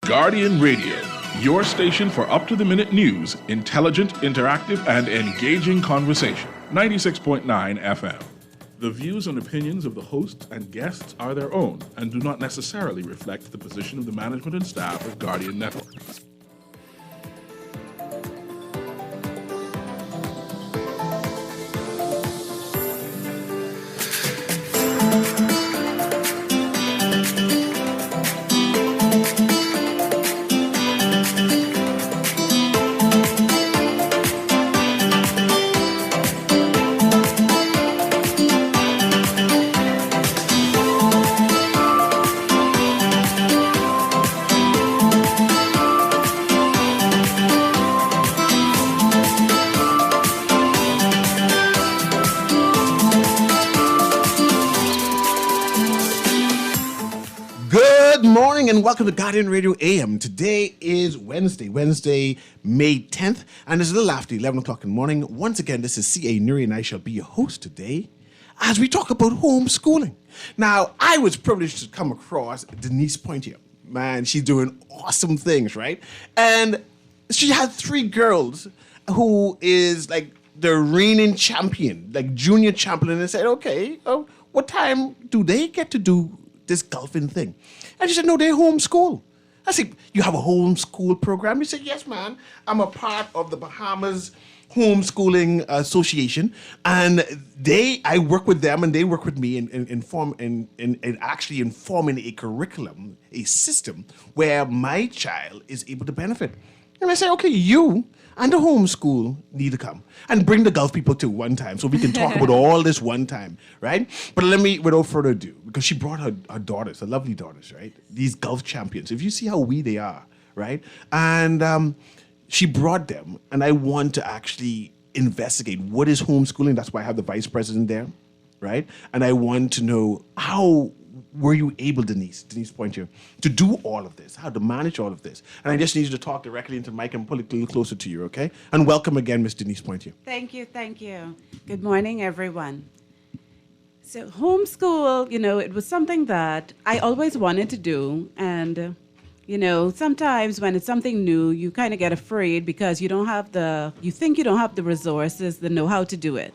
Guardian Radio, your station for up-to-the-minute news, intelligent, interactive, and engaging conversation. 96.9 FM. The views and opinions of the hosts and guests are their own and do not necessarily reflect the position of the management and staff of Guardian Network. And welcome to Guardian Radio A.M. Today is Wednesday, May 10th, and it's a little after 11 o'clock in the morning. Once again, this is CA Newry, and I shall be your host today as we talk about homeschooling. Now, I was privileged to come across Denise Pointier. Man, she's doing awesome things, right? And she had 3 girls who is like the reigning champion, like junior champion, and I said, okay, what time do they get to do this golfing thing? And she said, no, they homeschool. I said, you have a homeschool program? He said, yes, man. I'm a part of the Bahamas Homeschooling Association. And I work with them and they work with me in actually informing a curriculum, a system where my child is able to benefit. And I said, okay, you and the homeschool need to come and bring the Gulf people too one time so we can talk about all this one time, right? But let me, without further ado, because she brought her daughters, her lovely daughters, right? These Gulf champions. If you see how wee they are, right? And she brought them, and I want to actually investigate what is homeschooling. That's why I have the vice president there, right? And I want to know how were you able, Denise Pointier, to do all of this, how to manage all of this? And I just need you to talk directly into the mic and pull it a little closer to you, okay? And welcome again, Miss Denise Pointier. Thank you. Good morning, everyone. So homeschool, it was something that I always wanted to do. And, sometimes when it's something new, you kind of get afraid because you think you don't have the resources, the know-how to do it.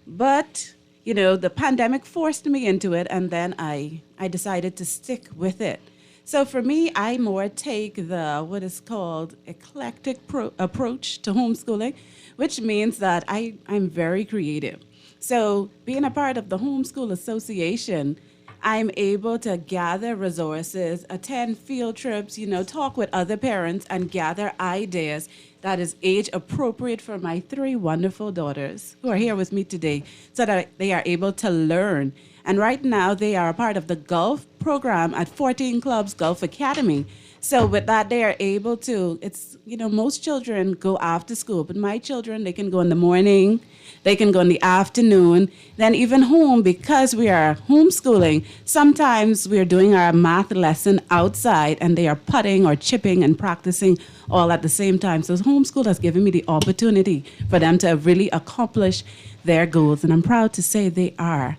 But the pandemic forced me into it, and then I decided to stick with it. So for me, I more take the what is called eclectic approach to homeschooling, which means that I'm very creative. So being a part of the Homeschool Association, I'm able to gather resources, attend field trips, talk with other parents and gather ideas that is age appropriate for my 3 wonderful daughters who are here with me today so that they are able to learn. And right now they are a part of the Gulf program at 14 Clubs Gulf Academy. So with that, they are able to, most children go after school, but my children, they can go in the morning, they can go in the afternoon, then even home, because we are homeschooling, sometimes we're doing our math lesson outside and they are putting or chipping and practicing all at the same time. So homeschool has given me the opportunity for them to really accomplish their goals. And I'm proud to say they are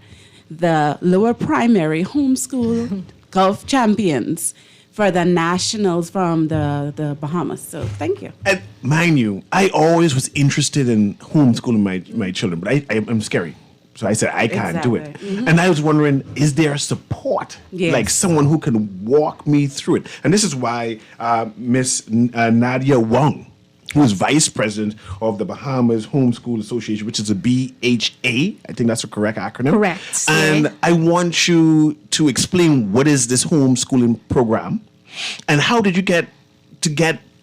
the lower primary homeschool Gulf champions for the nationals from the Bahamas. So thank you. And mind you, I always was interested in homeschooling my children, but I'm scary. So I said, I can't do it. Mm-hmm. And I was wondering, is there support? Yes. Like someone who can walk me through it? And this is why Miss Nadia Wong, who is vice president of the Bahamas Homeschool Association, which is a BHA. I think that's the correct acronym. Correct. And I want you to explain what is this homeschooling program and how did you get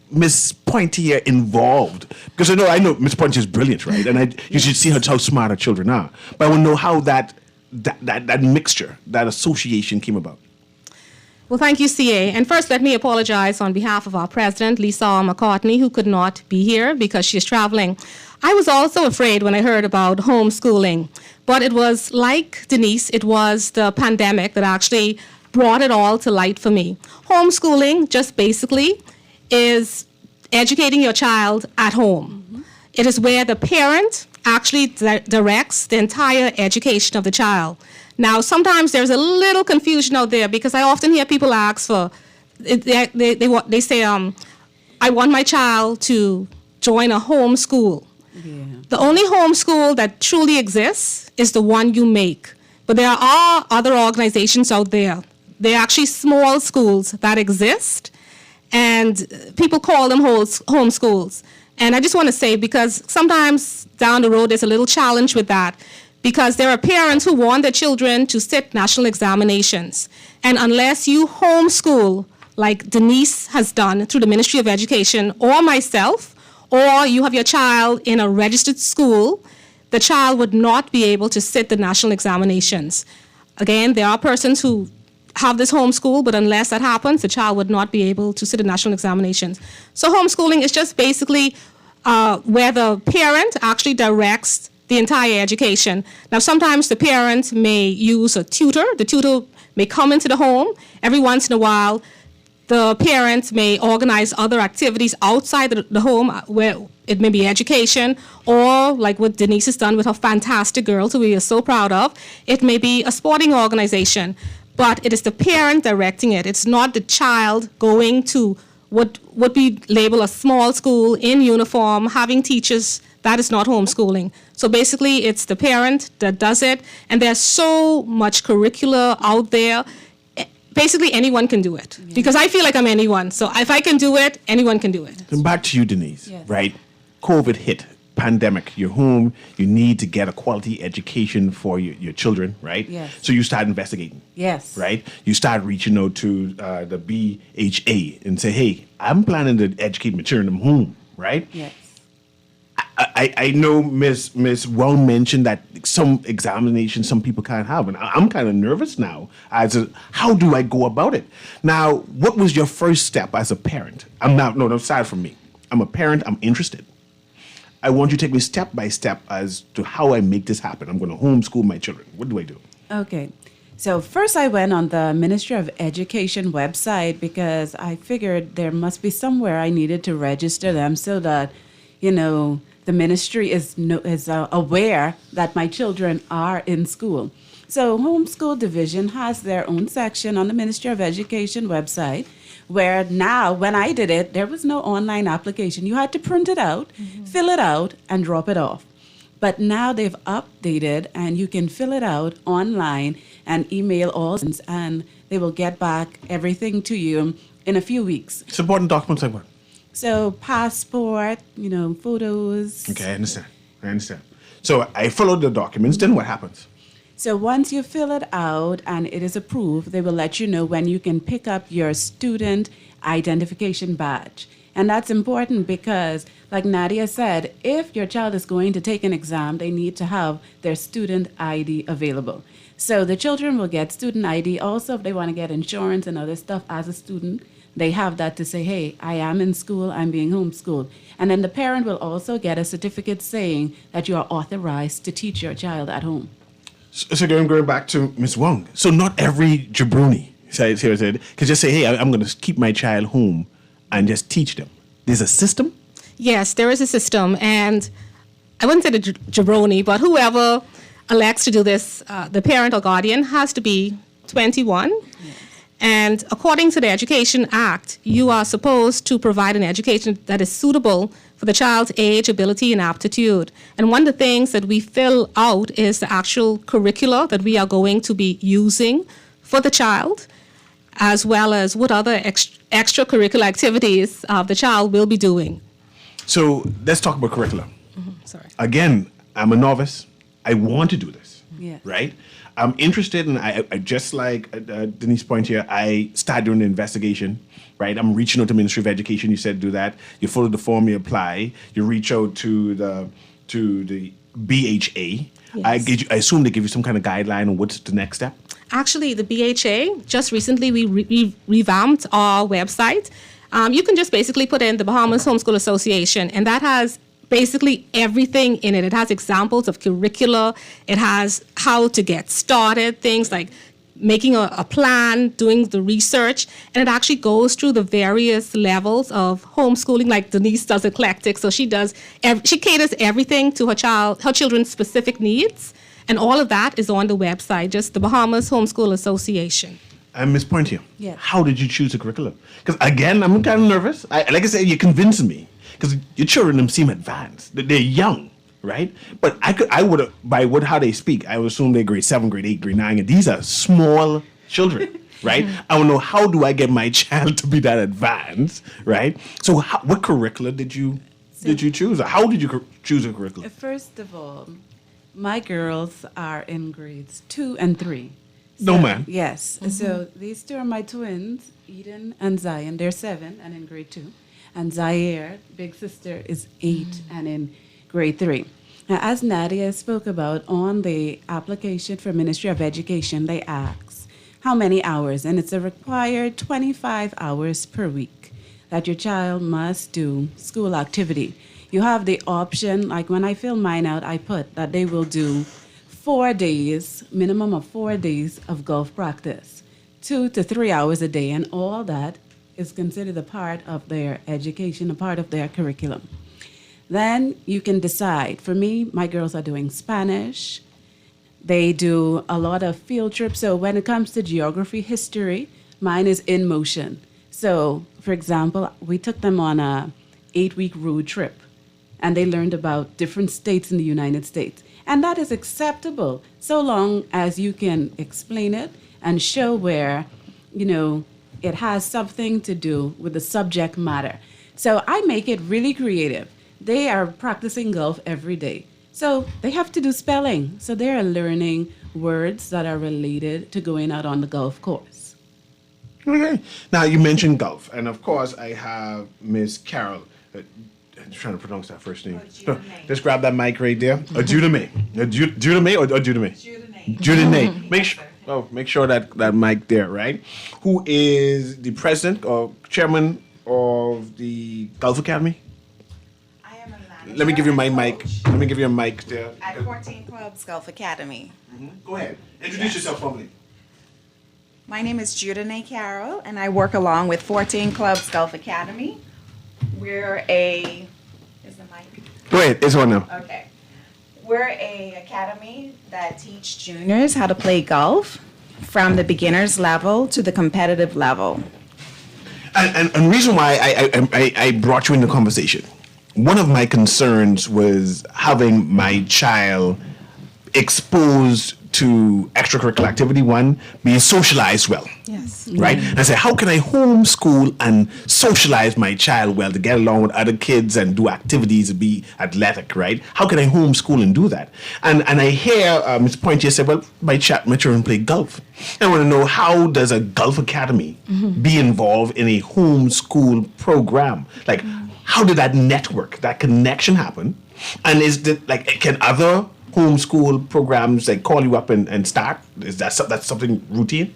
Miss Pointier involved? Because I know Miss Pointier is brilliant, right? And you should see how smart her children are. But I want to know how that mixture, that association came about. Well, thank you, CA. And first, let me apologize on behalf of our president, Lisa McCartney, who could not be here because she's traveling. I was also afraid when I heard about homeschooling, but it was like Denise, it was the pandemic that actually brought it all to light for me. Homeschooling just basically is educating your child at home. Mm-hmm. It is where the parent actually directs the entire education of the child. Now, sometimes there's a little confusion out there because I often hear people ask for they say, I want my child to join a home school. Yeah. The only home school that truly exists is the one you make. But there are other organizations out there. They're actually small schools that exist, and people call them home schools. And I just want to say, because sometimes down the road there's a little challenge with that, because there are parents who want their children to sit national examinations. And unless you homeschool, like Denise has done through the Ministry of Education, or myself, or you have your child in a registered school, the child would not be able to sit the national examinations. Again, there are persons who have this homeschool, but unless that happens, the child would not be able to sit the national examinations. So homeschooling is just basically where the parent actually directs the entire education. Now, sometimes the parent may use a tutor. The tutor may come into the home. Every once in a while, the parent may organize other activities outside the home, where it may be education, or like what Denise has done with her fantastic girls, who we are so proud of, it may be a sporting organization. But it is the parent directing it. It's not the child going to what we label a small school in uniform, having teachers. That is not homeschooling. So basically, it's the parent that does it, and there's so much curricula out there. Basically, anyone can do it, because I feel like I'm anyone. So if I can do it, anyone can do it. And back to you, Denise, Yes. right? COVID hit, pandemic, you're home, you need to get a quality education for your children, right? Yes. So you start investigating. Yes. Right? You start reaching out to the BHA and say, hey, I'm planning to educate my children home, right? Yes. I know Miss Wong mentioned that some examinations some people can't have, and I'm kind of nervous now as to how do I go about it. Now, what was your first step as a parent? Aside from me. I'm a parent, I'm interested. I want you to take me step by step as to how I make this happen. I'm going to homeschool my children. What do I do? Okay. So first I went on the Ministry of Education website, because I figured there must be somewhere I needed to register them so that, the ministry is aware that my children are in school. So Homeschool Division has their own section on the Ministry of Education website, where now, when I did it, there was no online application. You had to print it out, fill it out, and drop it off. But now they've updated, and you can fill it out online and email all, and they will get back everything to you in a few weeks. Supporting documents like what? So passport, photos. Okay, I understand. So I followed the documents, then what happens? So once you fill it out and it is approved, they will let you know when you can pick up your student identification badge. And that's important because, like Nadia said, if your child is going to take an exam, they need to have their student ID available. So the children will get student ID. Also, if they want to get insurance and other stuff as a student, they have that to say, hey, I am in school, I'm being homeschooled. And then the parent will also get a certificate saying that you are authorized to teach your child at home. So going back to Ms. Wong, so not every jabroni can just say, hey, I'm going to keep my child home and just teach them. There's a system? Yes, there is a system, and I wouldn't say the jabroni, but whoever elects to do this, the parent or guardian has to be 21. Yes. And according to the Education Act, you are supposed to provide an education that is suitable for the child's age, ability, and aptitude. And one of the things that we fill out is the actual curricula that we are going to be using for the child, as well as what other extracurricular activities the child will be doing. So let's talk about curriculum. Sorry. Again, I'm a novice. I want to do this, Yeah. right? I'm interested, and I just like Denise's point here, I started doing the investigation, right? I'm reaching out to Ministry of Education. You said do that. You fill the form, you apply. You reach out to the BHA. Yes. I assume they give you some kind of guideline on what's the next step. Actually, the BHA, just recently we revamped our website. You can just basically put in the Bahamas Homeschool Association, and that has basically everything in it. It has examples of curricula. It has how to get started, things like making a plan, doing the research, and it actually goes through the various levels of homeschooling. Like Denise does eclectic, so she caters everything to her children's specific needs, and all of that is on the website, just the Bahamas Homeschool Association. And Ms. Pointier, Yes. how did you choose the curriculum? Because again, I'm kind of nervous. Like I said, you're convincing me because your children them seem advanced. They're young, right? But I would have, how they speak, I would assume they're grade 7, grade 8, grade 9, and these are small children, right? I want to know, how do I get my child to be that advanced, right? So what curricula did you choose? Or how did you choose a curriculum? First of all, my girls are in grades 2 and 3. No, man. Yes. So these two are my twins, Eden and Zion. They're 7 and in grade 2. And Zaire, big sister, is 8 and in grade 3. Now, as Nadia spoke about, on the application for Ministry of Education, they ask how many hours, and it's a required 25 hours per week that your child must do school activity. You have the option, like when I fill mine out, I put that they will do 4 days, minimum of 4 days of golf practice, 2 to 3 hours a day, and all that is considered a part of their education, a part of their curriculum. Then you can decide. For me, my girls are doing Spanish. They do a lot of field trips. So when it comes to geography, history, mine is in motion. So, for example, we took them on a 8-week road trip, and they learned about different states in the United States. And that is acceptable so long as you can explain it and show where, it has something to do with the subject matter. So I make it really creative. They are practicing golf every day. So they have to do spelling. So they are learning words that are related to going out on the golf course. Okay. Now, you mentioned golf. And, of course, I have Miss Carol. I'm trying to pronounce that first name. Just grab that mic right there. Judame. Judame or Judame? Judame. Make sure that mic there, right? Who is the president or chairman of the Golf Academy? I am a manager. Let me give you my and mic. coach Let me give you a mic there. at 14 Clubs Golf Academy. Go ahead. Introduce yourself formally. My name is Judane Carroll, and I work along with 14 Clubs Golf Academy. We're a... Is the mic? Go ahead. It's on now. Okay. We're a academy that teach juniors how to play golf from the beginner's level to the competitive level. And the reason why I brought you in the conversation, one of my concerns was having my child exposed to extracurricular activity, being socialized well. Yes. Right? And I said, how can I homeschool and socialize my child well to get along with other kids and do activities and be athletic, right? How can I homeschool and do that? And I hear Ms. Pointier say, well, my children play golf. I want to know, how does a golf academy be involved in a homeschool program? Like, how did that network, that connection happen? And can other homeschool programs call you up and start? Is that's something routine?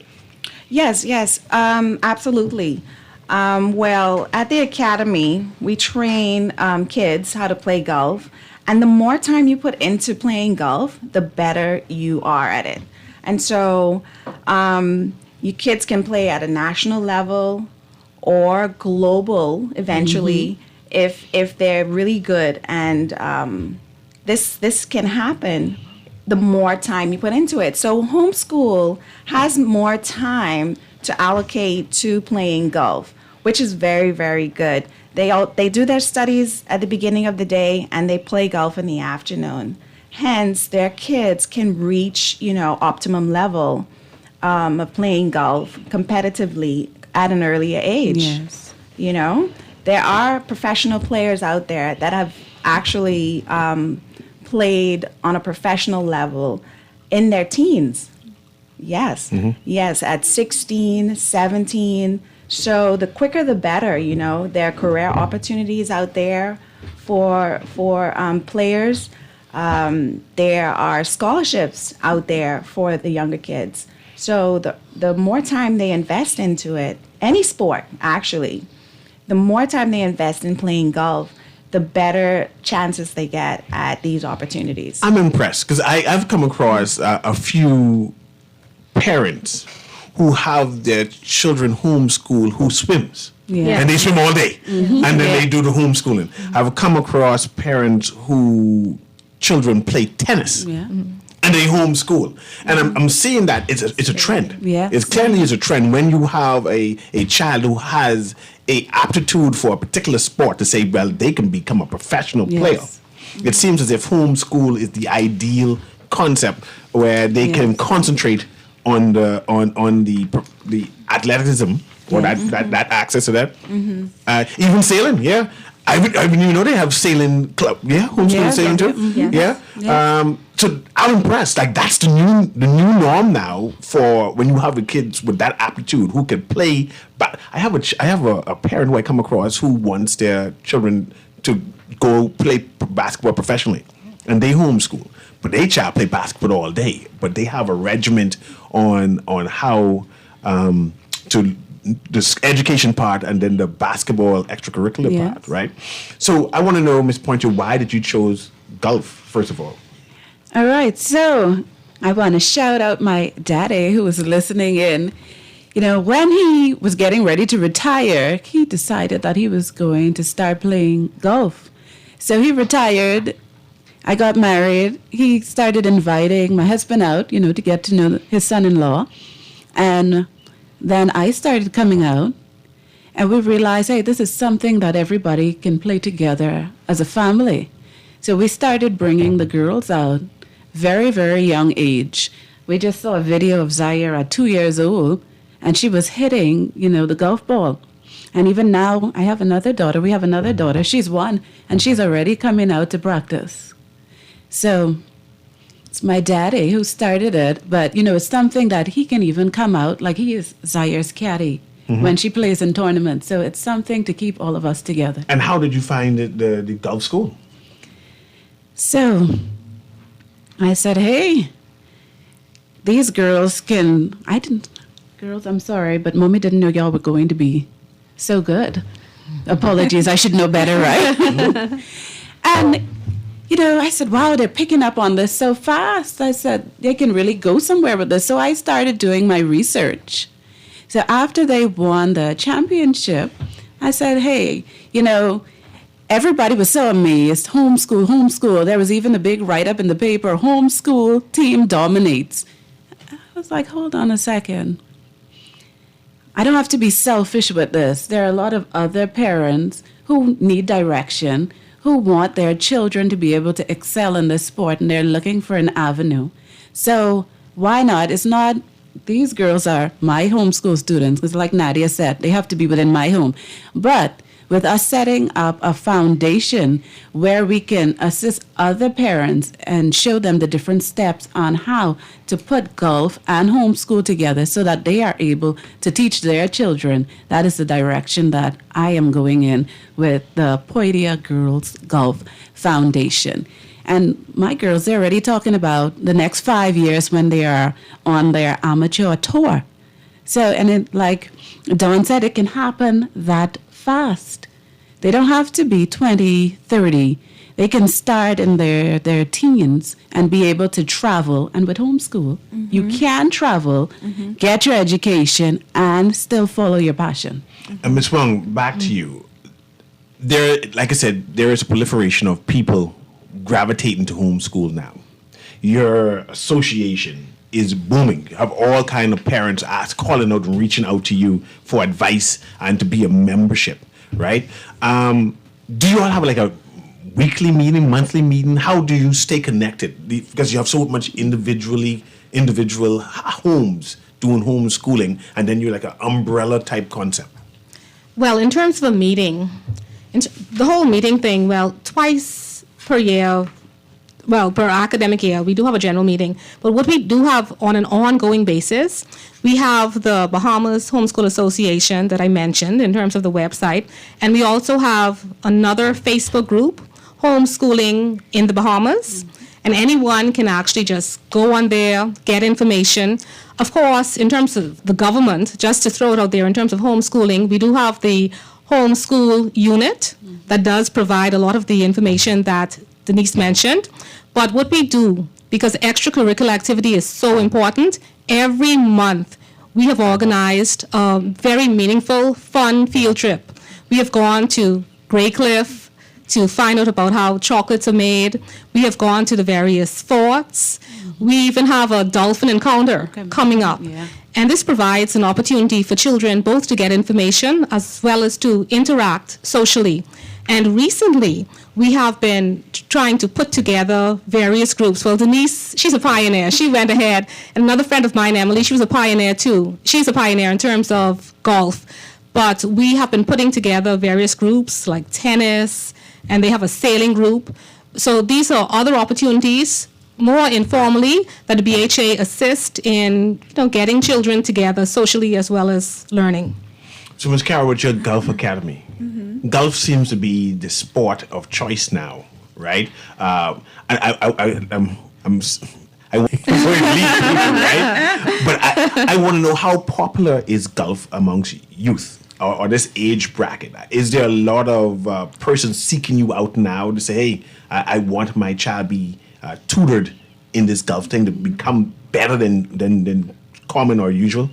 Yes, absolutely. Well, at the academy, we train kids how to play golf. And the more time you put into playing golf, the better you are at it. And so you kids can play at a national level or global eventually if they're really good. And this can happen the more time you put into it. So homeschool has more time to allocate to playing golf, which is very, very good. They do their studies at the beginning of the day and they play golf in the afternoon. Hence, their kids can reach, optimum level of playing golf competitively at an earlier age. Yes. There are professional players out there that have actually played on a professional level in their teens. Yes. Yes, at 16, 17. So the quicker the better, There are career opportunities out there for players. There are scholarships out there for the younger kids. So the more time they invest into it, any sport actually, the more time they invest in playing golf, the better chances they get at these opportunities. I'm impressed because I've come across a few parents who have their children homeschool who swims. Yeah. And they swim all day. And then they do the homeschooling. I've come across parents who children play tennis. Yeah. And and they homeschool. And I'm seeing that it's a trend. Yeah. It clearly is a trend when you have a child who has a aptitude for a particular sport to say, well, they can become a professional player. It seems as if homeschool is the ideal concept where they can concentrate on the athleticism or that access to that. Even sailing, yeah. I mean, they have sailing club, homeschool sailing too. So I'm impressed. Like that's the new norm now for when you have the kids with that aptitude who can play. But I have a parent who I come across who wants their children to go play basketball professionally, and they homeschool. But they child play basketball all day. But they have a regiment on how to this education part and then the basketball extracurricular part, right? So I want to know, Ms. Pointer, why did you choose golf, first of all? All right, so I want to shout out my daddy who was listening in. You know, when he was getting ready to retire, he decided that he was going to start playing golf. So he retired. I got married. He started inviting my husband out, to get to know his son-in-law. And then I started coming out, and we realized, hey, this is something that everybody can play together as a family. So we started bringing the girls out, very, very young age. We just saw a video of Zaire at 2 years old, and she was hitting, the golf ball. And even now, I have another daughter. We have another daughter. She's 1, and she's already coming out to practice. So it's my daddy who started it, but, it's something that he can even come out, like he is Zaire's caddy when she plays in tournaments. So it's something to keep all of us together. And how did you find the golf school? So I said, hey, these girls girls, I'm sorry, but Mommy didn't know y'all were going to be so good. Apologies, I should know better, right? And I said, wow, they're picking up on this so fast. I said, they can really go somewhere with this. So I started doing my research. So after they won the championship, I said, hey, everybody was so amazed. Homeschool. There was even a big write-up in the paper, homeschool team dominates. I was like, hold on a second. I don't have to be selfish with this. There are a lot of other parents who need direction, who want their children to be able to excel in this sport, and they're looking for an avenue. So why not? It's not, these girls are my homeschool students, because like Nadia said, they have to be within my home. But with us setting up a foundation where we can assist other parents and show them the different steps on how to put golf and homeschool together so that they are able to teach their children, that is the direction that I am going in with the Poidia Girls Golf Foundation. And my girls, they're already talking about the next 5 years when they are on their amateur tour. So, and it, like Dawn said, it can happen that fast. They don't have to be 20, 30. They can start in their teens and be able to travel. And with homeschool, you can travel, get your education, and still follow your passion. And Ms. Wong, back to you. There, like I said, there is a proliferation of people gravitating to homeschool now. Your association is booming. You have all kind of parents calling out and reaching out to you for advice and to be a membership, right? Do you all have like a weekly meeting, monthly meeting? How do you stay connected? Because you have so much individual homes doing homeschooling, and then you're like an umbrella type concept. Well, in terms of a meeting, the whole meeting thing, twice per year, per academic year, we do have a general meeting. But what we do have on an ongoing basis, we have the Bahamas Homeschool Association that I mentioned in terms of the website. And we also have another Facebook group, Homeschooling in the Bahamas. And anyone can actually just go on there, get information. Of course, in terms of the government, just to throw it out there, in terms of homeschooling, we do have the homeschool unit that does provide a lot of the information that Denise mentioned. But what we do, because extracurricular activity is so important, every month we have organized a very meaningful, fun field trip. We have gone to Grey Cliff, to find out about how chocolates are made. We have gone to the various forts. We even have a dolphin encounter coming up. Yeah. And this provides an opportunity for children both to get information as well as to interact socially. And recently, we have been trying to put together various groups. Well, Denise, she's a pioneer. She went ahead. And another friend of mine, Emily, she was a pioneer too. She's a pioneer in terms of golf. But we have been putting together various groups like tennis, and they have a sailing group. So these are other opportunities, more informally, that the BHA assist in getting children together socially as well as learning. So, Ms. Carroll, with your Golf Academy, golf seems to be the sport of choice now, right? I'm right? But I want to know, how popular is golf amongst youth or this age bracket? Is there a lot of persons seeking you out now to say, hey, I want my child be tutored in this golf thing to become better than common or usual?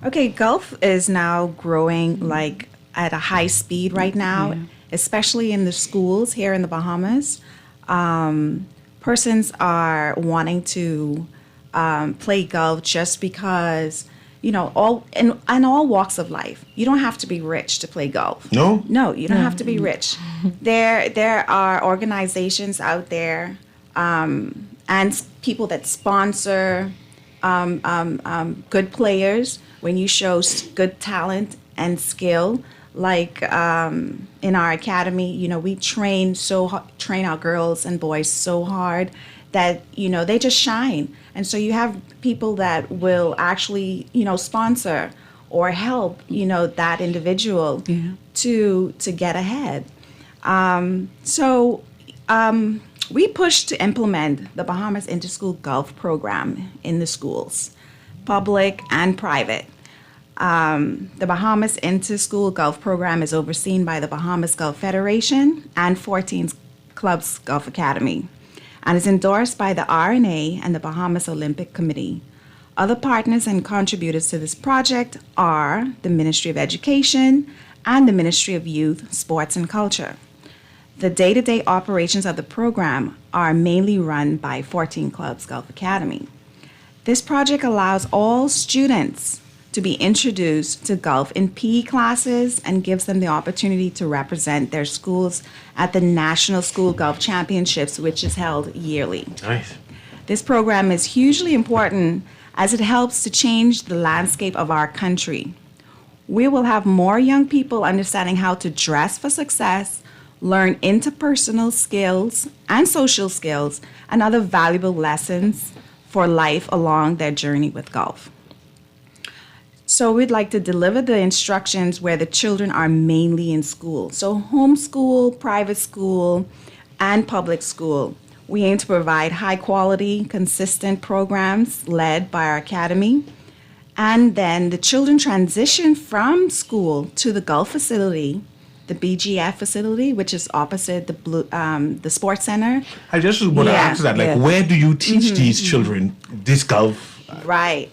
Okay, golf is now growing like at a high speed right now, especially in the schools here in the Bahamas. Persons are wanting to play golf just because, all in all walks of life. You don't have to be rich to play golf. No? No, you don't have to be rich. There are organizations out there and people that sponsor good players when you show good talent and skill. Like in our academy, we train our girls and boys so hard that they just shine. And so you have people that will actually sponsor or help that individual to get ahead. We push to implement the Bahamas Interschool Golf Program in the schools, public and private. The Bahamas Interschool Golf Program is overseen by the Bahamas Golf Federation and 14 Clubs Golf Academy, and is endorsed by the RNA and the Bahamas Olympic Committee. Other partners and contributors to this project are the Ministry of Education and the Ministry of Youth, Sports and Culture. The day-to-day operations of the program are mainly run by 14 Clubs Golf Academy. This project allows all students to be introduced to golf in PE classes and gives them the opportunity to represent their schools at the National School Golf Championships, which is held yearly. Nice. This program is hugely important as it helps to change the landscape of our country. We will have more young people understanding how to dress for success, learn interpersonal skills and social skills, and other valuable lessons for life along their journey with golf. So we'd like to deliver the instructions where the children are mainly in school. So homeschool, private school, and public school. We aim to provide high quality, consistent programs led by our academy. And then the children transition from school to the golf facility, the BGF facility, which is opposite the sports center. I just want to ask that, where do you teach these children this golf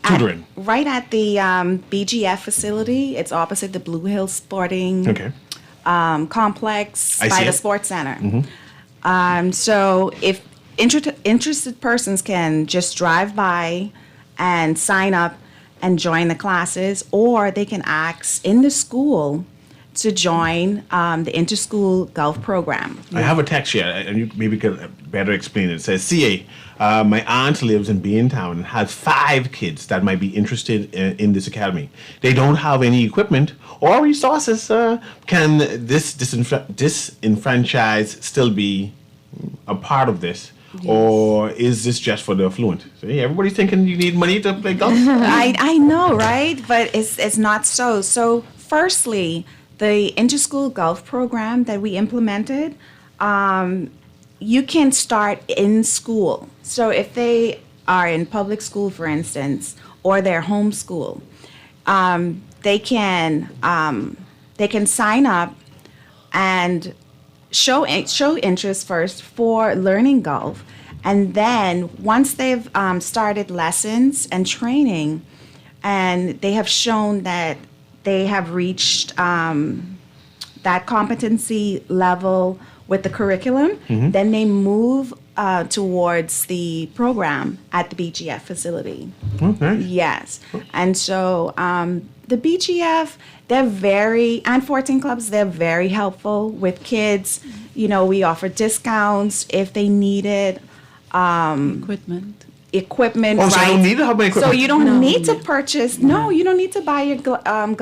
tutoring? Right at the BGF facility. It's opposite the Blue Hill Sporting complex by the sports center. So if interested persons can just drive by and sign up and join the classes, or they can ask in the school to join the Interschool Golf Program. I have a text here, and you maybe could better explain it. It says, CA, my aunt lives in Beantown and has 5 kids that might be interested in this academy. They don't have any equipment or resources. Can this disenfranchised still be a part of this? Yes. Or is this just for the affluent? So, yeah, everybody's thinking you need money to play golf. I know, right? But it's not so. So firstly, the Interschool Golf Program that we implemented, you can start in school. So if they are in public school, for instance, or they're homeschool, they can sign up and show interest first for learning golf, and then once they've started lessons and training, and they have shown that they have reached that competency level with the curriculum, then they move towards the program at the BGF facility. Okay. Yes. And so the BGF, and 14 clubs, they're very helpful with kids. You know, we offer discounts if they need it. Equipment, Oh, right? so I don't need to have my equipment? So you don't need to purchase, you don't need to buy your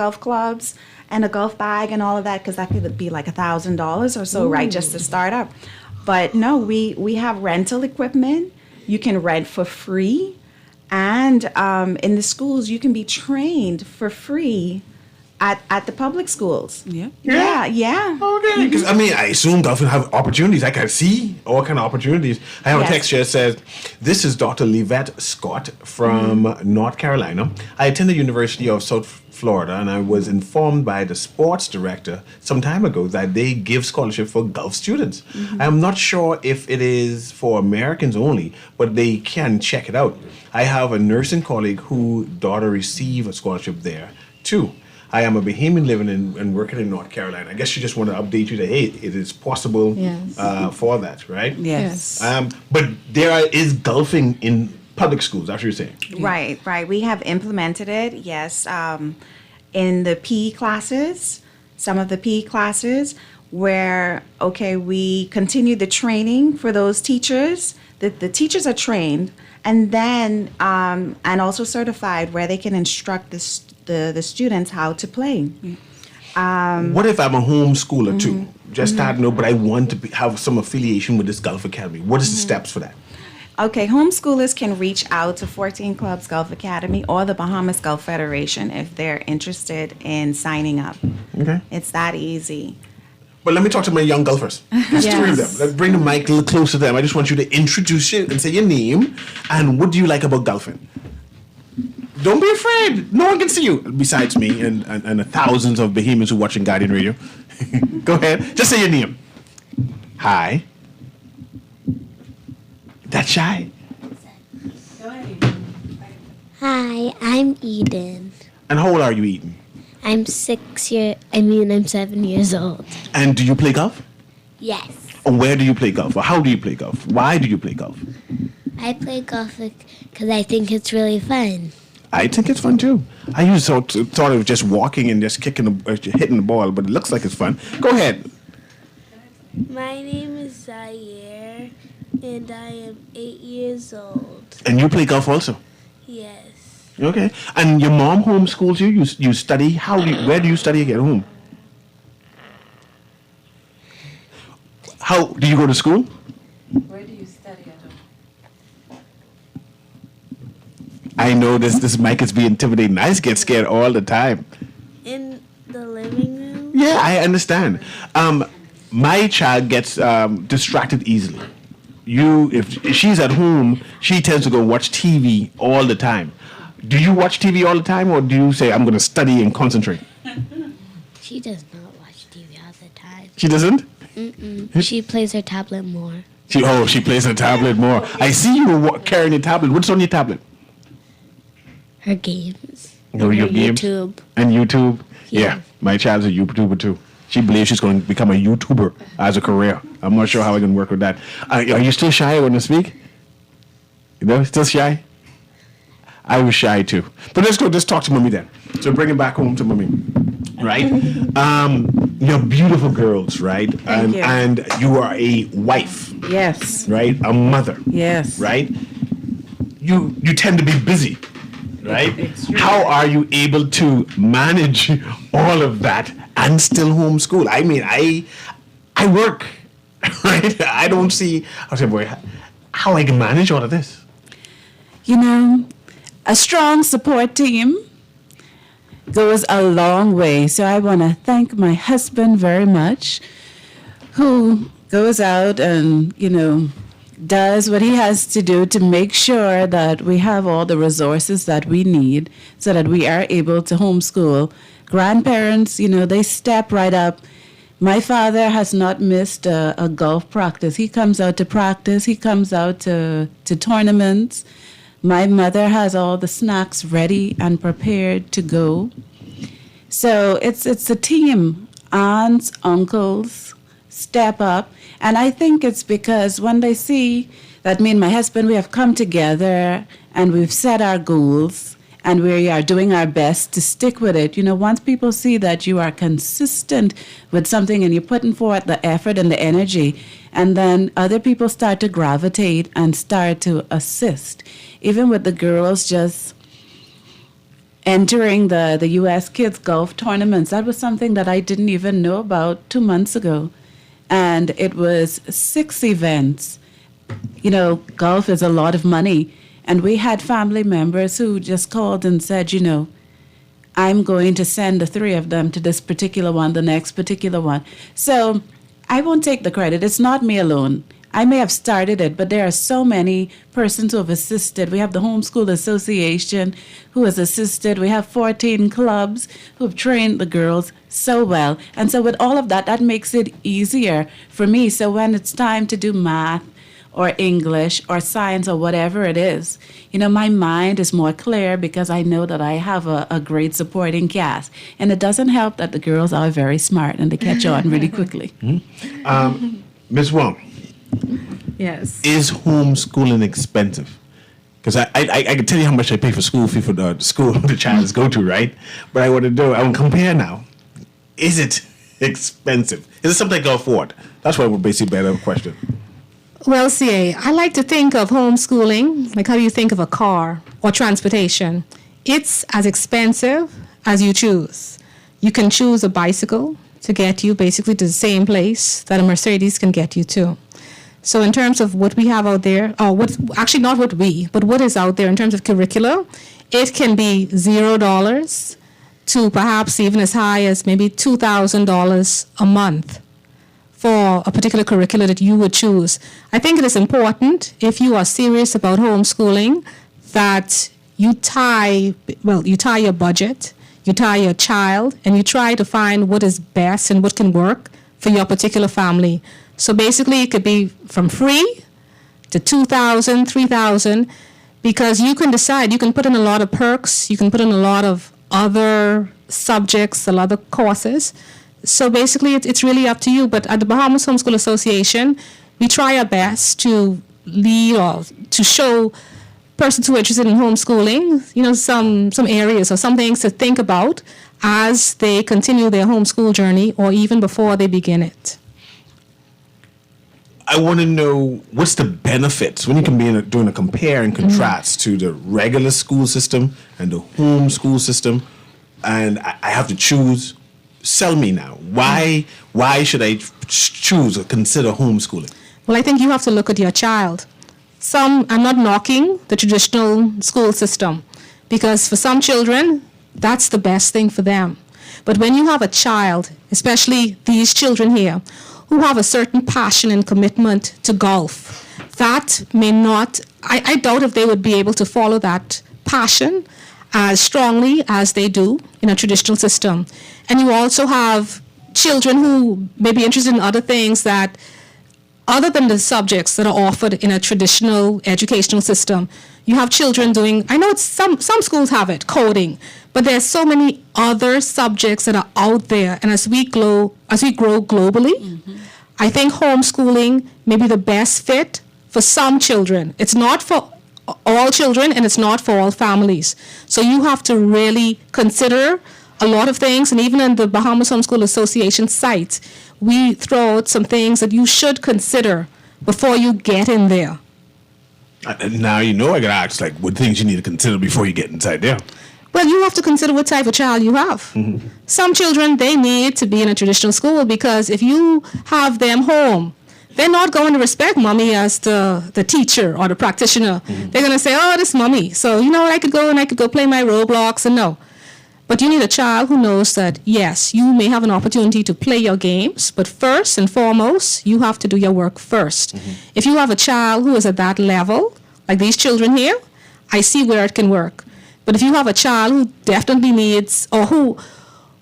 golf clubs and a golf bag and all of that, because that could be like $1,000 or so, right, just to start up. But no, we have rental equipment. You can rent for free. And in the schools, you can be trained for free at the public schools. Yeah. Yeah. Okay. Because, I assume Dolphin have opportunities. I can see all kind of opportunities. I have a text here that says, this is Dr. Livette Scott from North Carolina. I attended the University of South Florida, and I was informed by the sports director some time ago that they give scholarship for Gulf students. I'm not sure if it is for Americans only, but they can check it out. I have a nursing colleague whose daughter received a scholarship there, too. I am a Bahamian living and working in North Carolina. I guess you just want to update you that, hey, it is possible for that, right? Yes. But there is golfing in public schools, that's what you're saying. Right. We have implemented it, yes, in the PE classes, some of the PE classes, where, we continue the training for those teachers. The teachers are trained, and then, and also certified, where they can instruct the students how to play. What if I'm a homeschooler too? Just starting out, but I want to have some affiliation with this golf academy. What is the steps for that? Okay, homeschoolers can reach out to 14 Clubs Golf Academy or the Bahamas Golf Federation if they're interested in signing up. Okay. It's that easy. But let me talk to my young golfers. There's three of them. Let's bring the mic a little closer to them. I just want you to introduce you and say your name and what do you like about golfing? Don't be afraid. No one can see you besides me and the thousands of Bahamians who are watching Guardian Radio. Go ahead. Just say your name. Hi. That's shy. Hi, I'm Eden. And how old are you, Eden? I'm 7 years old. And do you play golf? Yes. And where do you play golf? Or how do you play golf? Why do you play golf? I play golf because I think it's really fun. I think it's fun too. I used to thought of just walking and just hitting the ball, but it looks like it's fun. Go ahead. My name is Zaire, and I am 8 years old. And you play golf also? Yes. Okay. And your mom homeschools you? You study? Where do you study at home? How do you go to school? Where do you study at home? I know this mic is being intimidating. I get scared all the time. In the living room? Yeah, I understand. My child gets distracted easily. If she's at home, she tends to go watch TV all the time. Do you watch TV all the time, or do you say, I'm going to study and concentrate? She does not watch TV all the time. She doesn't? Mm-mm. She plays her tablet more. She plays her tablet more. I see you carrying your tablet. What's on your tablet? Her games. Your games? YouTube. And YouTube? Yeah. Yeah, my child's a YouTuber too. She believes she's going to become a YouTuber as a career. I'm not sure how I can work with that. Are you still shy when you speak? Still shy? I was shy too. But let's talk to mommy then. So bring it back home to mommy. Right? You're beautiful girls, right? Thank you. And you are a wife. Yes. Right? A mother. Yes. Right? You tend to be busy. Right? Extremely. How are you able to manage all of that and still homeschool? I mean, I work, right? I don't see. I say, boy, how I can manage all of this. You know, a strong support team goes a long way. So I want to thank my husband very much, who goes out and, does what he has to do to make sure that we have all the resources that we need so that we are able to homeschool. Grandparents, they step right up. My father has not missed a golf practice. He comes out to practice. He comes out to tournaments. My mother has all the snacks ready and prepared to go. So it's a team. aunts, uncles step up. And I think it's because when they see that me and my husband, we have come together and we've set our goals and we are doing our best to stick with it. Once people see that you are consistent with something and you're putting forth the effort and the energy, and then other people start to gravitate and start to assist. Even with the girls just entering the U.S. Kids Golf tournaments, that was something that I didn't even know about 2 months ago. And it was 6 events. Golf is a lot of money. And we had family members who just called and said, I'm going to send the 3 of them to this particular one, the next particular one. So I won't take the credit. It's not me alone. I may have started it, but there are so many persons who have assisted. We have the Homeschool Association who has assisted. We have 14 clubs who have trained the girls so well. And so with all of that, that makes it easier for me. So when it's time to do math or English or science or whatever it is, my mind is more clear because I know that I have a great supporting cast. And it doesn't help that the girls are very smart and they catch on really quickly. Ms. Wong, Yes. is homeschooling expensive? Because I can tell you how much I pay for school fee for the school the child go to, right? But I want to compare now. Is it expensive? Is it something I can afford? That's why we're basically better question. Well, CA, I like to think of homeschooling like how you think of a car or transportation. It's as expensive as you choose. You can choose a bicycle to get you basically to the same place that a Mercedes can get you to. So in terms of what we have out there, or what actually not what we, but what is out there in terms of curricula, it can be $0 to perhaps even as high as maybe $2,000 a month for a particular curricula that you would choose. I think it is important, if you are serious about homeschooling, that you tie your budget, you tie your child, and you try to find what is best and what can work for your particular family. So basically, it could be from free to $2,000, $3,000, because you can decide. You can put in a lot of perks. You can put in a lot of other subjects, a lot of courses. So basically, it's really up to you. But at the Bahamas Homeschool Association, we try our best to lead or to show persons who are interested in homeschooling, some areas or some things to think about as they continue their homeschool journey or even before they begin it. I want to know what's the benefits when you can be doing a compare and contrast to the regular school system and the home school system, and I have to choose. Sell me now. Why should I choose or consider homeschooling? Well, I think you have to look at your child. I'm not knocking the traditional school system, because for some children, that's the best thing for them. But when you have a child, especially these children here, who have a certain passion and commitment to golf, that may not, I doubt if they would be able to follow that passion as strongly as they do in a traditional system. And you also have children who may be interested in other things that, other than the subjects that are offered in a traditional educational system, you have children doing, I know some schools have it, coding, but there's so many other subjects that are out there. And as we grow globally, I think homeschooling may be the best fit for some children. It's not for all children, and it's not for all families. So you have to really consider a lot of things, and even in the Bahamas Homeschool Association site, we throw out some things that you should consider before you get in there. Now I gotta ask, what things you need to consider before you get inside there. Well, you have to consider what type of child you have. Some children, they need to be in a traditional school, because if you have them home, they're not going to respect mommy as the teacher or the practitioner. They're going to say, oh, this mommy. So, I could go play my Roblox, and no. But you need a child who knows that, yes, you may have an opportunity to play your games, but first and foremost, you have to do your work first. If you have a child who is at that level, like these children here, I see where it can work. But if you have a child who definitely needs, or who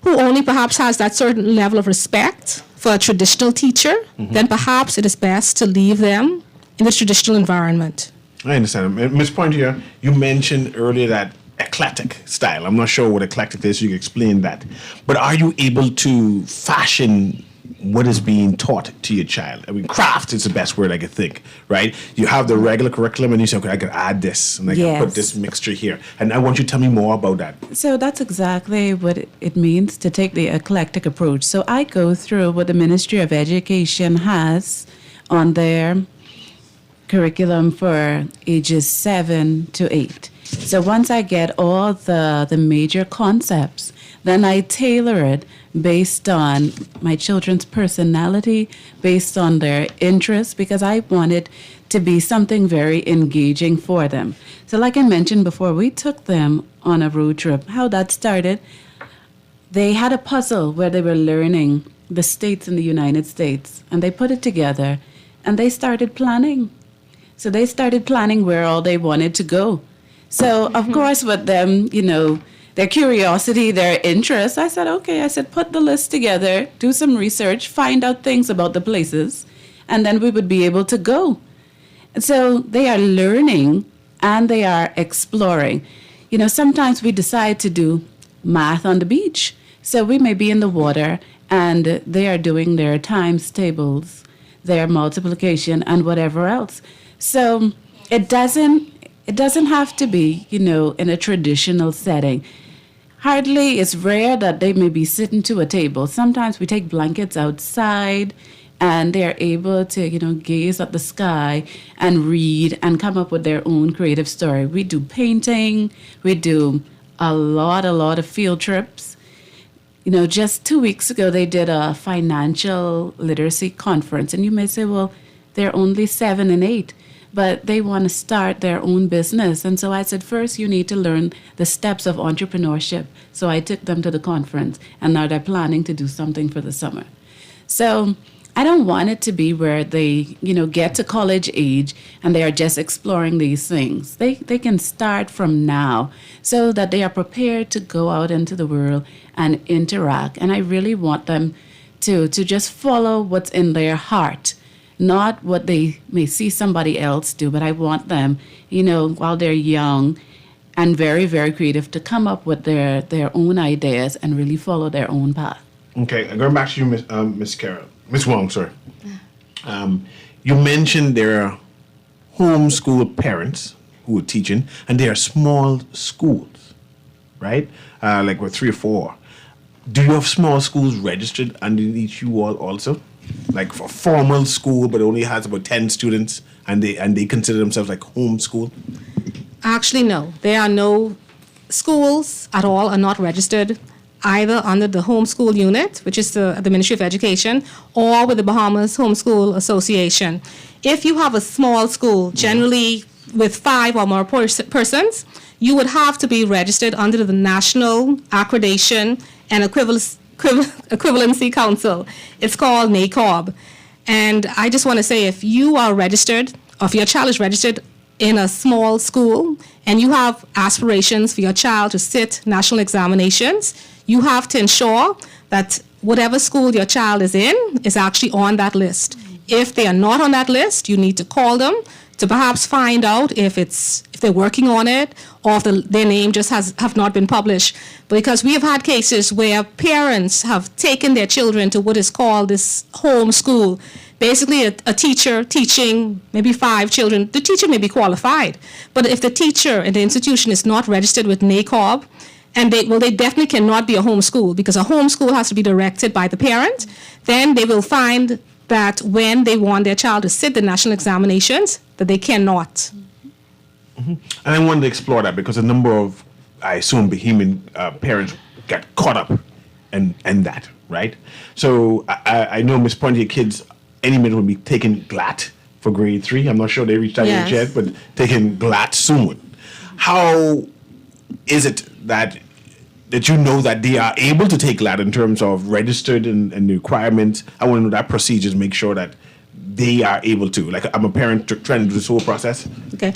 only perhaps has that certain level of respect for a traditional teacher, then perhaps it is best to leave them in the traditional environment. I understand. Ms. Pointier, you mentioned earlier that eclectic style. I'm not sure what eclectic is, so you can explain that. But are you able to fashion what is being taught to your child? I mean, craft is the best word I could think, right? You have the regular curriculum and you say, okay, I can add this and I can put this mixture here. And I want you to tell me more about that. So that's exactly what it means to take the eclectic approach. So I go through what the Ministry of Education has on their curriculum for ages 7 to 8. So once I get all the major concepts, then I tailor it based on my children's personality, based on their interests, because I want it to be something very engaging for them. So like I mentioned before, we took them on a road trip. How that started, they had a puzzle where they were learning the states in the United States, and they put it together, and they started planning. So they started planning where all they wanted to go. So, of course, with them, their curiosity, their interest, I said, put the list together, do some research, find out things about the places, and then we would be able to go. So they are learning and they are exploring. Sometimes we decide to do math on the beach. So we may be in the water and they are doing their times tables, their multiplication, and whatever else. So it doesn't have to be, in a traditional setting. Hardly, it's rare that they may be sitting to a table. Sometimes we take blankets outside and they're able to, gaze at the sky and read and come up with their own creative story. We do painting. We do a lot of field trips. Just 2 weeks ago, they did a financial literacy conference. And you may say, well, they're only 7 and 8. But they want to start their own business. And so I said, first, you need to learn the steps of entrepreneurship. So I took them to the conference, and now they're planning to do something for the summer. So I don't want it to be where they, get to college age and they are just exploring these things. They can start from now so that they are prepared to go out into the world and interact. And I really want them to just follow what's in their heart. Not what they may see somebody else do, but I want them, while they're young and very, very creative, to come up with their own ideas and really follow their own path. Okay, going back to you, Miss Wong, sorry. You mentioned there are homeschool parents who are teaching, and they are small schools, right? Like with 3 or 4. Do you have small schools registered underneath you all also? Like for formal school, but only has about 10 students, and they consider themselves like homeschool? Actually, no. There are no schools at all are not registered either under the homeschool unit, which is the Ministry of Education, or with the Bahamas Homeschool Association. If you have a small school, generally with 5 or more persons, you would have to be registered under the National Accreditation and Equivalency Council. It's called NACOB. And I just want to say, if you are registered, or if your child is registered in a small school, and you have aspirations for your child to sit national examinations, you have to ensure that whatever school your child is in is actually on that list. If they are not on that list, you need to call them to perhaps find out if they're working on it, or if their name just have not been published. Because we have had cases where parents have taken their children to what is called this home school. Basically, a teacher teaching maybe 5 children. The teacher may be qualified, but if the teacher in the institution is not registered with NACOB, and they definitely cannot be a home school, because a home school has to be directed by the parent, then they will find that when they want their child to sit the national examinations, that they cannot. Mm-hmm. And I wanted to explore that because a number of, I assume, Bahamian parents got caught up in that, right? So I know, Ms. Pointe, your kids any minute will be taking GLAT for grade 3. I'm not sure they reached that age yet, but taking GLAT soon. How is it that you know that they are able to take GLAT in terms of registered and the requirements? I want to know that procedure to make sure that they are able to. Like, I'm a parent trying to do this whole process. Okay.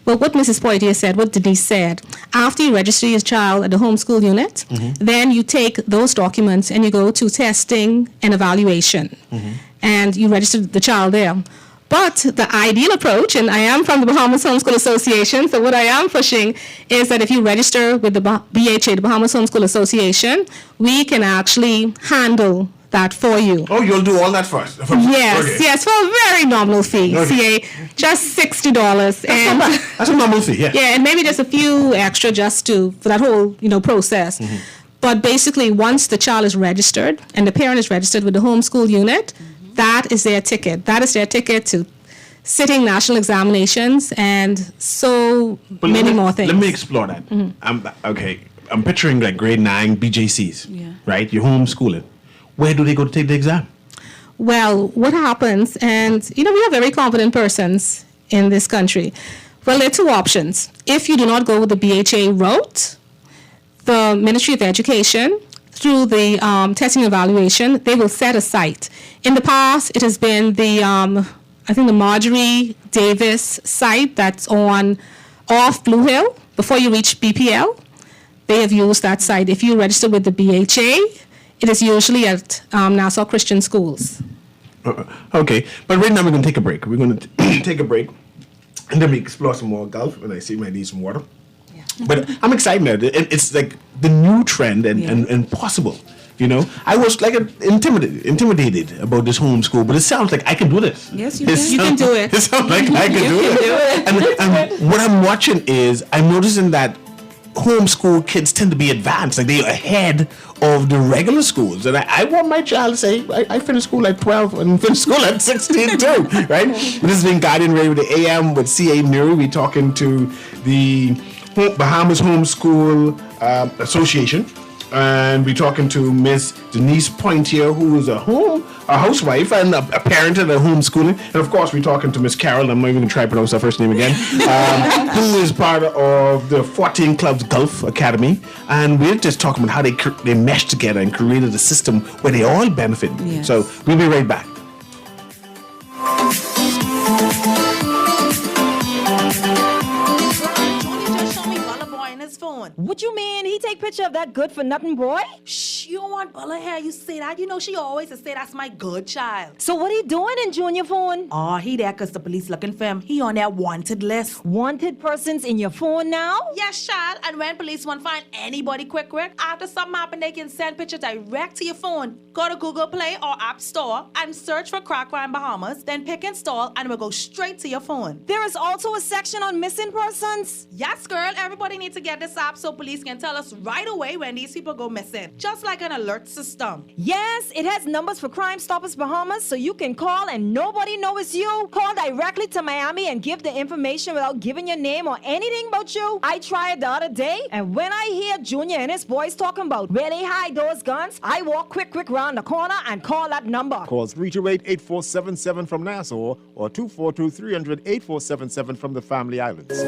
Well, what Mrs. Poitier said, what Denise said, after you register your child at the homeschool unit, then you take those documents and you go to testing and evaluation. And you register the child there. But the ideal approach, and I am from the Bahamas Homeschool Association, so what I am pushing is that if you register with the BHA, the Bahamas Homeschool Association, we can actually handle that for you. Oh, you'll do all that first? Yes, Okay. yes, for a very nominal fee, Okay. CA, just $60. That's a normal fee, yeah. Yeah, and maybe just a few extra just for that whole, process. Mm-hmm. But basically, once the child is registered and the parent is registered with the homeschool unit, that is their ticket. That is their ticket to sitting national examinations and But many more things. Let me explore that. I'm picturing like grade 9 BJCs, right? You're homeschooling. Where do they go to take the exam? Well, what happens, and we have very competent persons in this country. Well, there are two options. If you do not go with the BHA route, the Ministry of Education, through the testing evaluation, they will set a site. In the past, it has been the Marjorie Davis site that's off Blue Hill before you reach BPL. They have used that site. If you register with the BHA, it is usually at Nassau Christian Schools. Okay, but right now we're going to take a break. We're going to take a break, and then we explore some more golf, and I see I need some water. Yeah. But I'm excited now. It's like the new trend and possible. I was like intimidated about this homeschool, but it sounds like I can do this. Yes, you can. You can do it. It sounds like I can do it. And what I'm watching is I'm noticing that homeschool kids tend to be advanced, like they're ahead of the regular schools. And I want my child to say, I finished school at 12 and finished school at 16 too, right? This has been Guardian Radio with the AM with CA Newry. We're talking to the Bahamas Homeschool Association. And we're talking to Miss Denise Pointier, who is a housewife and a parent and a homeschooling. And of course, we're talking to Miss Carol. I'm not even going to try to pronounce her first name again. Who is part of the 14 Clubs Golf Academy. And we're just talking about how they meshed together and created a system where they all benefit. Yes. So we'll be right back. What you mean? He take picture of that good-for-nothing boy? Shh, you don't want Bella hair. You say that. She always say that's my good child. So what he doing in Junior phone? Oh, he there because the police looking for him. He on their wanted list. Wanted persons in your phone now? Yes, child. And when police want to find anybody quick, after something happen, they can send picture direct to your phone. Go to Google Play or App Store and search for Crack Crime Bahamas. Then pick install and it will go straight to your phone. There is also a section on missing persons. Yes, girl. Everybody needs to get this app so police can tell us right away when these people go missing. Just like an alert system. Yes, it has numbers for Crime Stoppers Bahamas, so you can call and nobody knows it's you. Call directly to Miami and give the information without giving your name or anything about you. I tried the other day, and when I hear Junior and his boys talking about where they hide those guns, I walk quick round the corner and call that number. Call 328-8477 from Nassau or 242-300-8477 from the Family Islands.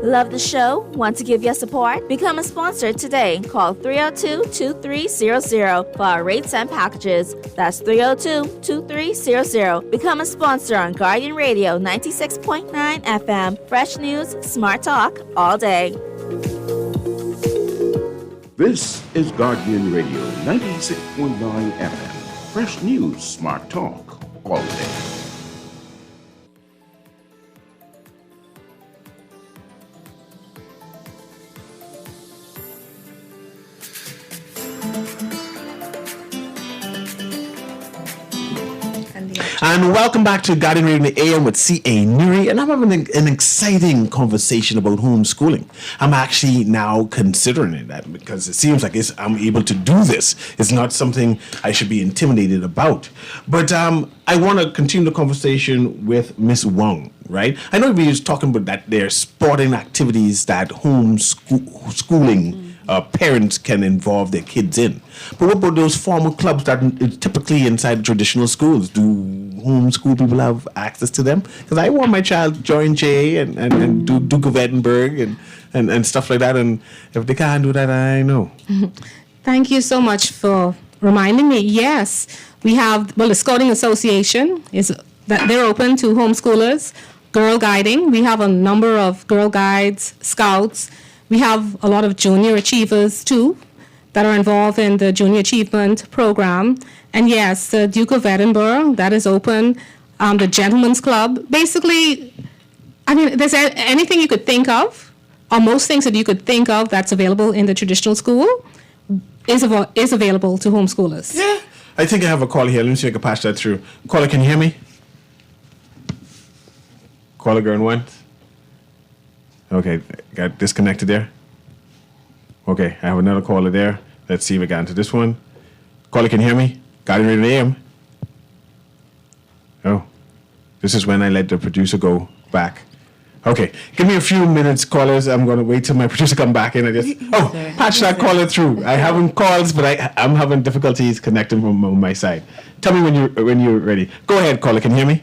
Love the show? Want to give your support? Become a sponsor today. Call 302-2300 for our rates and packages. That's 302-2300. Become a sponsor on Guardian Radio 96.9 FM. Fresh news, smart talk, all day. This is Guardian Radio 96.9 FM. Fresh news, smart talk, all day. And welcome back to Guardian Radio in the AM with CA Newry. And I'm having an exciting conversation about homeschooling. I'm actually now considering that because it seems like I'm able to do this. It's not something I should be intimidated about. But I want to continue the conversation with Miss Wong, right? I know we was talking about that there are sporting activities that homeschooling parents can involve their kids in. But what about those formal clubs that is typically inside traditional schools? Do homeschool people have access to them? Because I want my child to join JA and do Duke of Edinburgh and stuff like that. And if they can't do that, I know. Thank you so much for reminding me. Yes, we have, the Scouting Association is that they're open to homeschoolers. Girl guiding, we have a number of girl guides, scouts. We have a lot of junior achievers too, that are involved in the Junior Achievement Program. And yes, the Duke of Edinburgh, that is open. The Gentlemen's Club. Basically, I mean, there's anything you could think of, or most things that you could think of that's available in the traditional school is available to homeschoolers. Yeah. I think I have a call here. Let me see if I can patch that through. Caller, can you hear me? Caller going once. Okay, got disconnected there. Okay, I have another caller there. Let's see if we got into this one. Caller, can you hear me? Guardian Radio A.M. Oh, this is when I let the producer go back. Okay, give me a few minutes, callers. I'm going to wait till my producer come back in. Patch that caller through. I haven't calls, but I'm having difficulties connecting from my side. Tell me when you're ready. Go ahead, caller. Can you hear me?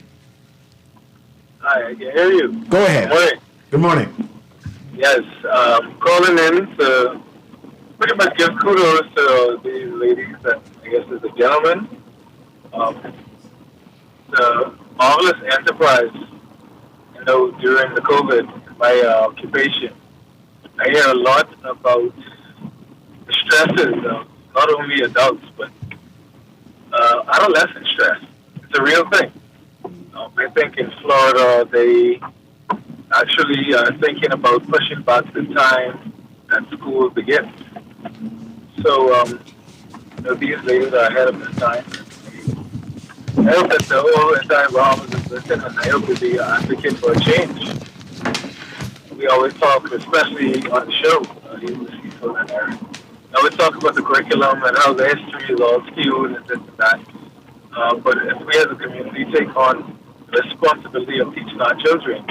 Hi, I can hear you. Go ahead. Good morning. Good morning. Yes, calling in to pretty much give kudos to these ladies that I guess is a gentleman. The marvelous enterprise. You know, during the COVID, my occupation, I hear a lot about the stresses of not only adults, but adolescent stress. It's a real thing. I think in Florida, they actually are thinking about pushing back the time that school begins. So, these ladies are ahead of their time. I hope that the whole entire Bahamas is listening, and I hope that they advocate for a change. We always talk, especially on the show, I would talk about the curriculum and how the history is all skewed and this and that. But if we as a community take on the responsibility of teaching our children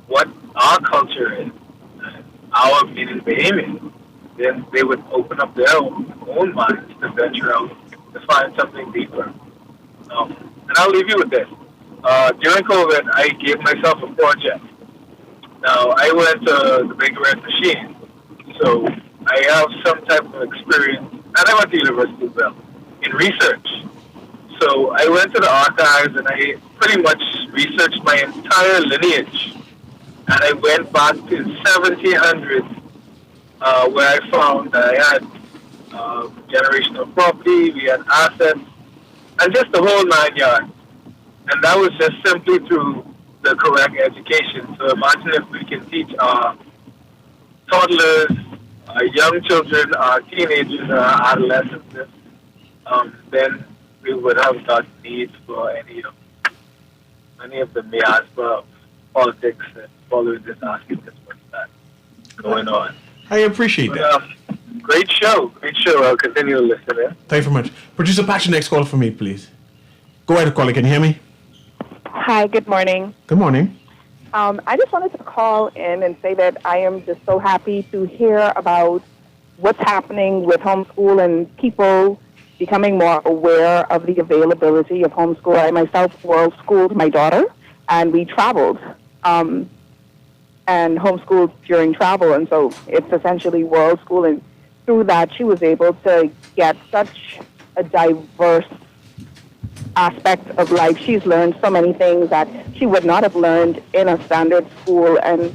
what our culture is, our meaning Bahamian, then they would open up their own minds to venture out to find something deeper. And I'll leave you with this. During COVID, I gave myself a project. Now, I went to the Big Red Machine, so I have some type of experience, and I went to university as well, in research. So I went to the archives, and I pretty much researched my entire lineage. And I went back to 1700s, where I found that I had generational property, we had assets, and just the whole 9 yards. And that was just simply through the correct education. So imagine if we can teach our toddlers, our young children, our teenagers, our adolescents, then we would have not need for any of the miasma of politics and following this, asking this, what's that going on. I appreciate that. Great show. I'll continue to listen in. Thank you very much. Producer, patch the next call for me, please. Go ahead, caller. Can you hear me? Hi, good morning. Good morning. I just wanted to call in and say that I am just so happy to hear about what's happening with homeschool and people becoming more aware of the availability of homeschool. I myself world schooled my daughter, and we traveled and homeschooled during travel, and so it's essentially world school. And through that, she was able to get such a diverse aspect of life. She's learned so many things that she would not have learned in a standard school. And,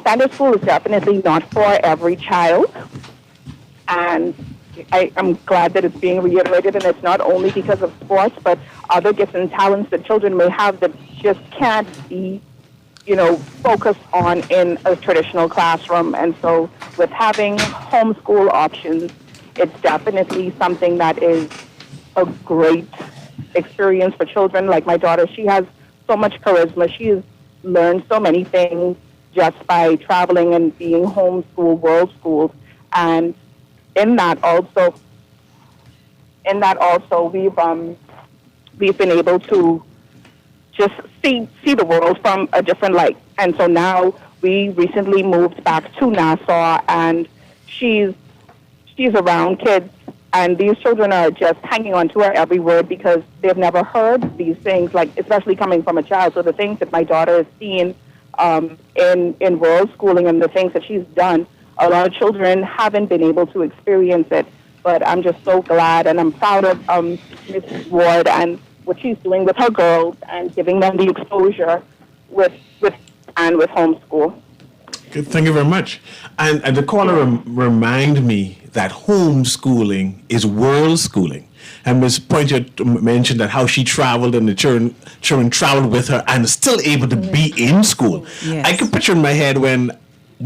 standard school is definitely not for every child. And I'm glad that it's being reiterated, and it's not only because of sports, but other gifts and talents that children may have that just can't be, focused on in a traditional classroom. And so with having homeschool options, it's definitely something that is a great experience for children. Like my daughter, she has so much charisma. She has learned so many things just by traveling and being homeschooled, world schooled. And in that also we've been able to just see the world from a different light. And so now we recently moved back to Nassau, and she's around kids, and these children are just hanging on to her every word because they've never heard these things, like especially coming from a child. So the things that my daughter has seen in world schooling and the things that she's done, a lot of children haven't been able to experience it. But I'm just so glad, and I'm proud of Ms. Ward and what she's doing with her girls and giving them the exposure with homeschool. Good, thank you very much. And the caller remind me that homeschooling is world schooling. And Ms. Pointer mentioned that how she traveled and the children traveled with her and still able to be in school. Yes. I can picture in my head when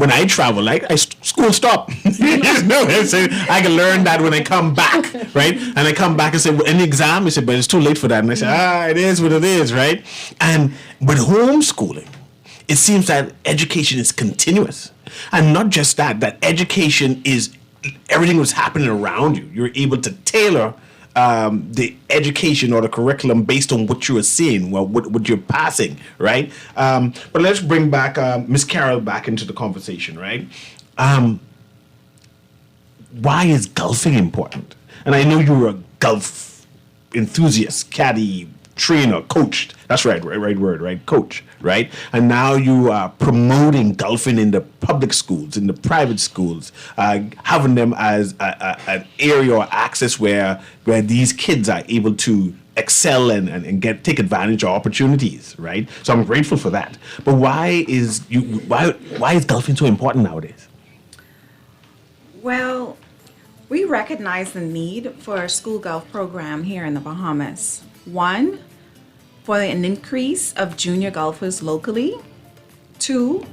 I travel, school stop. I can learn that when I come back, right? And I come back and say, well, any exam? I said, but it's too late for that. And I say, it is what it is, right? And with homeschooling, it seems that education is continuous. And not just that education is everything that's happening around you. You're able to tailor the education or the curriculum based on what you are seeing, what you're passing, right? But let's bring back Miss Carol back into the conversation, right? Why is golfing important? And I know you're a golf enthusiast, caddy, trainer, coach. That's right word, right? Coach, right? And now you are promoting golfing in the public schools, in the private schools, having them as an area or access where these kids are able to excel and take advantage of opportunities, right? So I'm grateful for that. But why is golfing so important nowadays? Well, we recognize the need for a school golf program here in the Bahamas. One, for an increase of junior golfers locally. Two,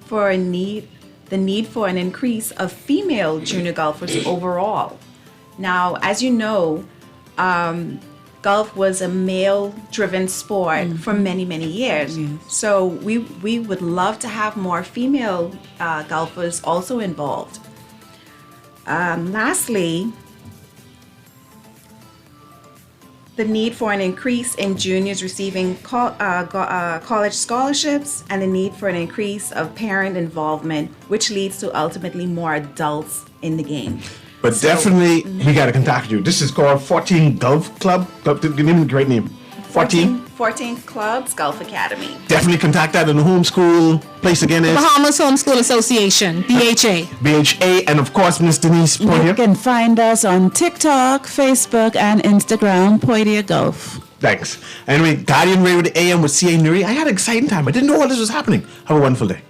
for the need for an increase of female junior golfers overall. Now, as you know, golf was a male-driven sport for many, many years. Yes. So we would love to have more female golfers also involved. Lastly, the need for an increase in juniors receiving college scholarships, and the need for an increase of parent involvement, which leads to ultimately more adults in the game. But definitely, we got to contact you. This is called 14 Golf Club. The name is a great name. 14 Clubs Golf Academy. Definitely contact that in the homeschool place again is Bahamas Homeschool Association, BHA. BHA, and of course, Miss Denise Poitier. You can find us on TikTok, Facebook, and Instagram, Poitier Golf. Thanks. Anyway, Guardian Radio AM with CA Newry. I had an exciting time. I didn't know all this was happening. Have a wonderful day.